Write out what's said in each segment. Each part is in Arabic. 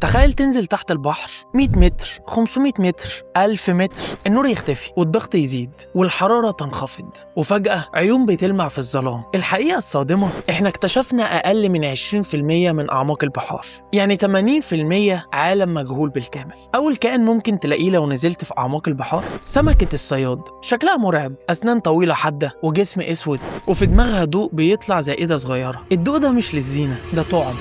تخيل تنزل تحت البحر 100 متر، 500 متر، 1000 متر، النور يختفي والضغط يزيد والحرارة تنخفض، وفجأة عيون بتلمع في الظلام. الحقيقة الصادمة، احنا اكتشفنا أقل من 20% من أعماق البحار، يعني 80% عالم مجهول بالكامل. أول كائن ممكن تلاقيه لو نزلت في أعماق البحار سمكة الصياد. شكلها مرعب، أسنان طويلة حادة وجسم أسود، وفي دماغها ضوء بيطلع زي إيدة صغيرة. الضوء ده مش للزينة، ده طعم.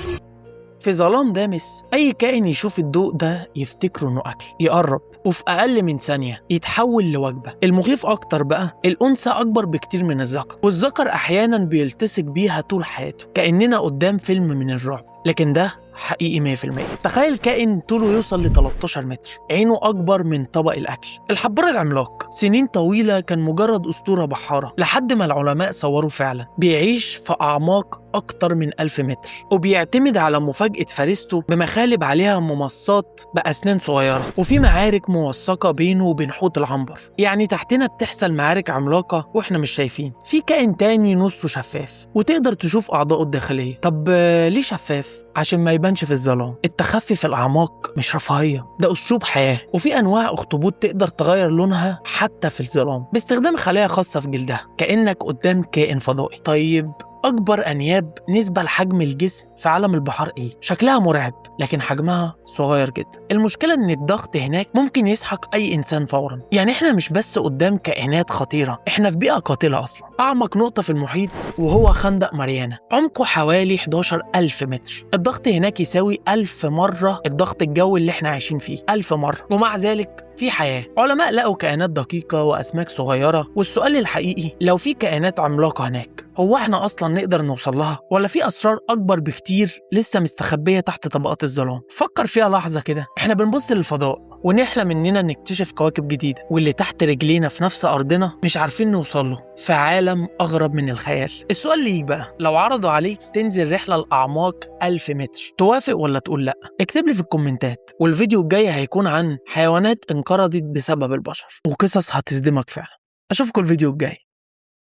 في ظلام دامس أي كائن يشوف الضوء ده يفتكره إنه أكل، يقرب وفي أقل من ثانية يتحول لوجبة. المخيف أكتر بقى، الأنثى أكبر بكتير من الذكر، والذكر أحياناً بيلتصق بيها طول حياته، كأننا قدام فيلم من الرعب. لكن ده حقيقي 100%. تخيل كائن طوله يوصل ل 13 متر، عينه أكبر من طبق الأكل. الحبار العملاق سنين طويلة كان مجرد أسطورة بحارة، لحد ما العلماء صوروه فعلا بيعيش في أعماق أكتر من 1000 متر، وبيعتمد على مفاجأة فريسته بمخالب عليها ممصات بأسنان صغيرة، وفي معارك موثقة بينه وبين حوت العنبر. يعني تحتنا بتحصل معارك عملاقة وإحنا مش شايفين. في كائن تاني نصه شفاف وتقدر تشوف أعضائه الداخلية. طب ليه شفاف؟ عشان ما يبانش في الظلام. التخفي في الأعماق مش رفاهية، ده أسلوب حياة. وفي أنواع أخطبوط تقدر تغير لونها حتى في الظلام باستخدام خلايا خاصة في جلدها، كأنك قدام كائن فضائي. طيب أكبر أنياب نسبة لحجم الجسم في عالم البحار إيه؟ شكلها مرعب لكن حجمها صغير جدا. المشكلة إن الضغط هناك ممكن يسحق أي إنسان فورا. يعني إحنا مش بس قدام كائنات خطيرة، إحنا في بيئة قاتلة أصلا. أعمق نقطة في المحيط وهو خندق ماريانا، عمقه حوالي 11,000 متر. الضغط هناك يساوي 1000 مرة الضغط الجوي اللي إحنا عايشين فيه، 1000 مرة، ومع ذلك في حياة. علماء لقوا كائنات دقيقة وأسماك صغيرة، والسؤال الحقيقي، لو في كائنات عملاقة هناك، هو احنا أصلا نقدر نوصل لها، ولا في أسرار أكبر بكتير لسه مستخبية تحت طبقات الظلام؟ فكر فيها لحظة كده. احنا بنبص للفضاء ونحلم إننا نكتشف كواكب جديدة، واللي تحت رجلينا في نفس أرضنا مش عارفين نوصل له، في عالم أغرب من الخيال. السؤال ليك بقى، لو عرضوا عليك تنزل رحلة لأعماق 1000 متر، توافق ولا تقول لأ؟ اكتب لي في الكومنتات. والفيديو الجاي هيكون عن حيوانات انقرضت بسبب البشر، وقصص هتصدمك فعلا. أشوفكم الفيديو الجاي.